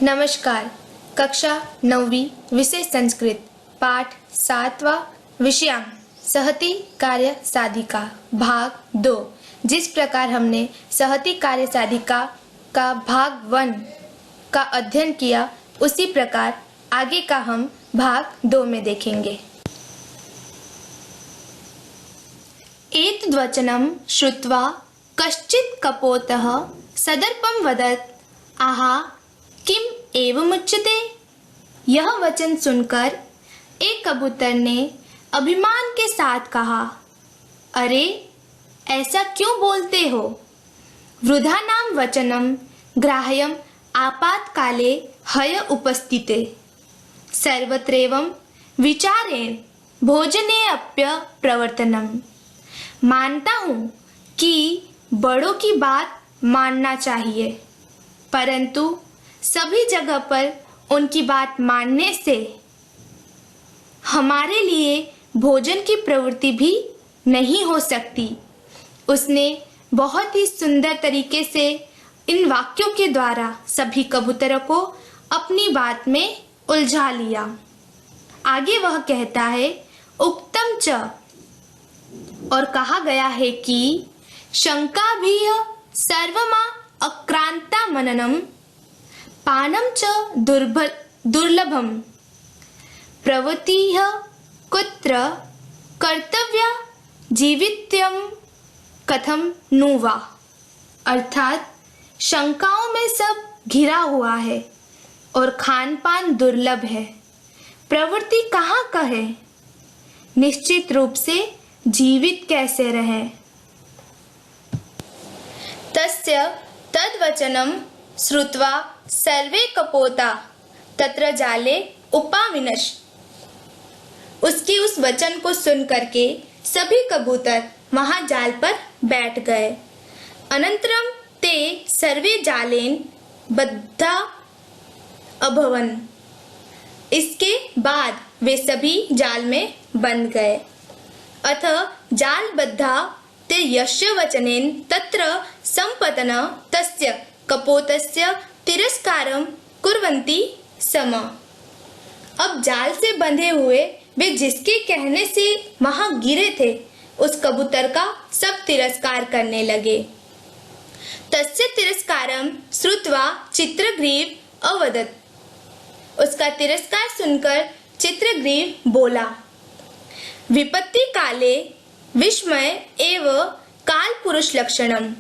नमस्कार। कक्षा 9वीं विषय संस्कृत पाठ 7वां विषयांक सहति कार्य साधिका भाग 2। जिस प्रकार हमने सहति कार्य साधिका का भाग 1 का अध्ययन किया उसी प्रकार आगे का हम भाग 2 में देखेंगे। एतद्वचनं श्रुत्वा कश्चित् कपोतः सदर्पं वदत् आहा किम एवमुच्यते। यह वचन सुनकर एक कबूतर ने अभिमान के साथ कहा, अरे ऐसा क्यों बोलते हो। वृथा नाम वचनम ग्राह्यम आपातकाले हय उपस्थिते सर्वत्रैवं विचारेण भोजने अप्य प्रवर्तनम। मानता हूँ कि बड़ों की बात मानना चाहिए, परंतु सभी जगह पर उनकी बात मानने से हमारे लिए भोजन की प्रवृत्ति भी नहीं हो सकती। उसने बहुत ही सुंदर तरीके से इन वाक्यों के द्वारा सभी कबूतरों को अपनी बात में उलझा लिया। आगे वह कहता है उक्तम च, और कहा गया है कि शंका भी सर्वमा अक्रांता मननम पानम च दुर्लभम प्रवृत्तिः कुत्र कर्तव्या जीवित्यम कथम नु वा। अर्थात शंकाओं में सब घिरा हुआ है और खान पान दुर्लभ है, प्रवृत्ति कहाँ का है, निश्चित रूप से जीवित कैसे रहे। तस्य तद्वचनं श्रुत्वा सर्वे कपोता तत्र जाले उपाविनश। उसके उस वचन को सुन करके सभी कबूतर वहां जाल पर बैठ गए। अनंतरम ते सर्वे जालेन बद्धा अभवन। इसके बाद वे सभी जाल में बंध गए। अथ जाल बद्धा ते यस्य वचनेन तत्र संपतन तस्य कपोतस्य तिरस्कारं कुर्वन्ति सम। अब जाल से बंधे हुए वे जिसके कहने से वहां गिरे थे उस कबूतर का सब तिरस्कार करने लगे। तस्य तिरस्कारं श्रुत्वा चित्रग्रीव अवदत्। उसका तिरस्कार सुनकर चित्रग्रीव बोला, विपत्ति काले विस्मय एव काल पुरुष लक्षणम।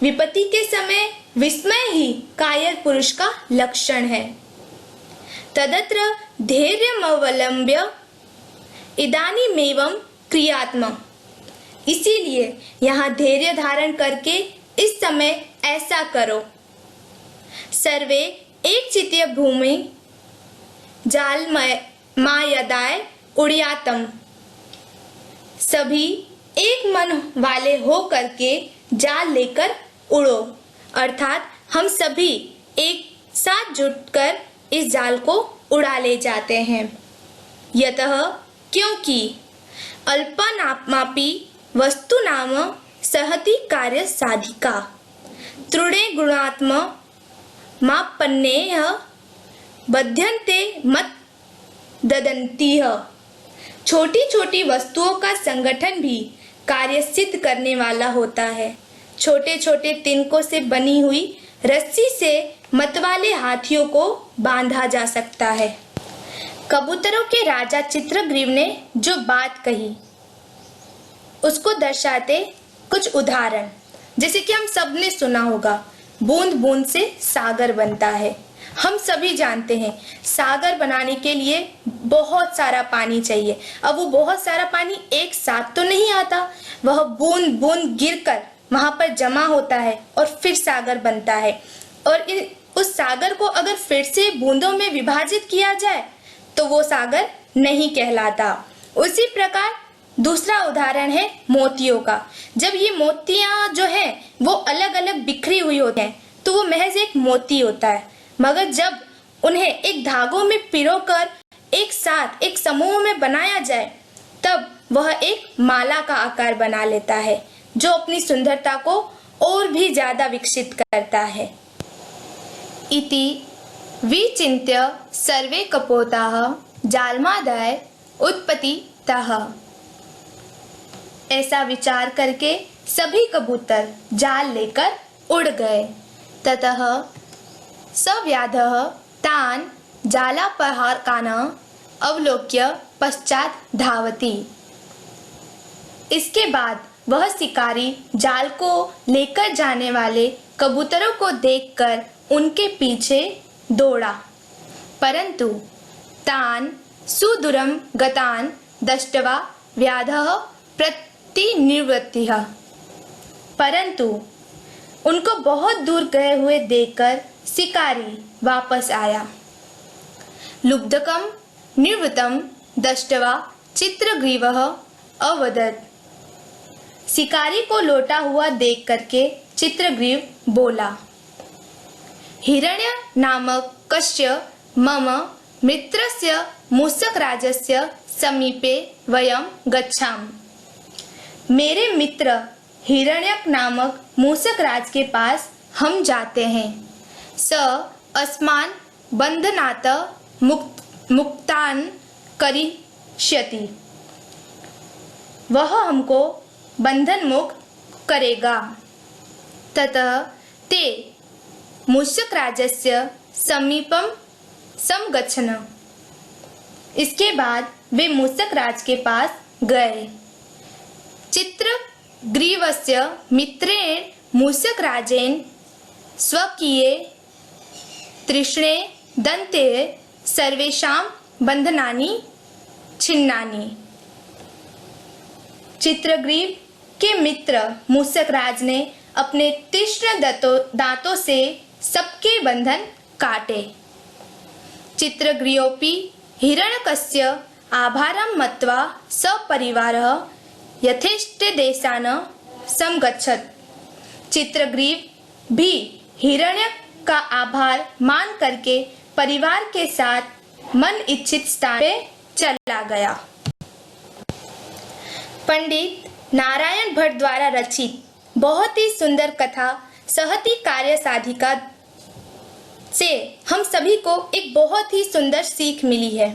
विपत्ति के समय विस्मय ही कायर पुरुष का लक्षण है। तदत्र धैर्यमवलंब्य इदानीमेवं क्रियात्मक। इसीलिए यहाँ धैर्य धारण करके इस समय ऐसा करो। सर्वे एक चित्य भूमि जाल मायदाय उड़ियातम। सभी एक मन वाले हो करके जाल लेकर उड़ो। अर्थात हम सभी एक साथ जुटकर इस जाल को उड़ा ले जाते हैं। यतः क्योंकि अल्पनापी वस्तु नाम सहति कार्य साधिका तृणे गुणात्म मापन्नेह बध्यन्ते मत ददन्तीह। छोटी छोटी वस्तुओं का संगठन भी कार्य सिद्ध करने वाला होता है। छोटे छोटे तिनकों से बनी हुई रस्सी से मतवाले हाथियों को बांधा जा सकता है। कबूतरों के राजा चित्रग्रीव ने जो बात कही उसको दर्शाते कुछ उदाहरण, जैसे कि हम सब ने सुना होगा, बूंद बूंद से सागर बनता है। हम सभी जानते हैं सागर बनाने के लिए बहुत सारा पानी चाहिए। अब वो बहुत सारा पानी एक साथ तो नहीं आता, वह बूंद बूंद गिरकर वहां पर जमा होता है और फिर सागर बनता है। और उस सागर को अगर फिर से बूंदों में विभाजित किया जाए तो वो सागर नहीं कहलाता। उसी प्रकार दूसरा उदाहरण है मोतियों का। जब ये मोतियां जो है वो अलग अलग बिखरी हुई होती हैं तो वो महज एक मोती होता है, मगर जब उन्हें एक धागों में पिरोकर एक साथ एक समूह में बनाया जाए तब वह एक माला का आकार बना लेता है, जो अपनी सुंदरता को और भी ज्यादा विकसित करता है। इति विचिन्त्य सर्वे कपोताः जालमादाय उत्पतिताः। ऐसा विचार करके सभी कबूतर जाल लेकर उड़ गए। ततः सव्याधः तान् जालापहारकान् अवलोक्य पश्चात धावति। इसके बाद वह शिकारी जाल को लेकर जाने वाले कबूतरों को देखकर उनके पीछे दौड़ा, परंतु तान् सुदूरं गतान् दृष्ट्वा व्याधः प्रतिनिवृत्तिः। परंतु उनको बहुत दूर गए हुए देखकर शिकारी वापस आया। लुब्धकं निवृत्तं दृष्ट्वा चित्रग्रीवः अवदत्। शिकारी को लौटा हुआ देख करके चित्रग्रीव बोला, हिरण्य नामक कस्य मम मित्रस्य मूषकराजस्य समीपे वयं गच्छामः। मेरे मित्र हिरण्यक नामक मूषकराज के पास हम जाते हैं। स अस्मान् बंधनात् मुक्तान् करिष्यति। वह हमको बंधन मुक्त करेगा। ततः ते मूषकराजस्य समीपं समगच्छन्। इसके बाद वे मूषकराज के पास गए। चित्रग्रीवस्य मित्रेण मूषकराजेन स्वकीये तीक्ष्णे दन्ते सर्वेषां बन्धनानि छिन्नानि। चित्रग्रीव के मित्र मूषकराज ने अपने तीक्ष्ण दांतों से सबके बंधन काटे। चित्रग्रीवोऽपि हिरण्यकस्य आभारं मत्वा सपरिवारः यथेष्टदेशान् समगच्छत्। चित्रग्रीव भी हिरण्यक का आभार मान करके परिवार के साथ मन इच्छित स्थान पे चला गया। पंडित नारायण भट्ट द्वारा रचित बहुत ही सुंदर कथा सहती कार्य साधिका से हम सभी को एक बहुत ही सुंदर सीख मिली है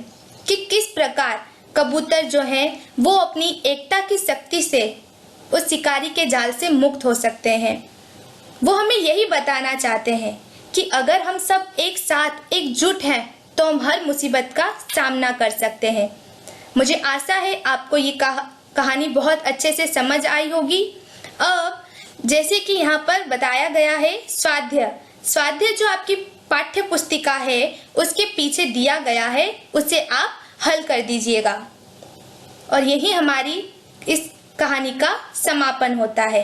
कि किस प्रकार कबूतर जो हैं वो अपनी एकता की शक्ति से उस शिकारी के जाल से मुक्त हो सकते हैं। वो हमें यही बताना चाहते हैं कि अगर हम सब एक साथ एकजुट हैं तो हम हर मुसीबत का सामना कर सकते हैं। मुझे आशा है आपको ये कहानी बहुत अच्छे से समझ आई होगी। अब जैसे कि यहाँ पर बताया गया है स्वाध्याय जो आपकी पाठ्य पुस्तिका है उसके पीछे दिया गया है, उसे आप हल कर दीजिएगा। और यही हमारी इस कहानी का समापन होता है।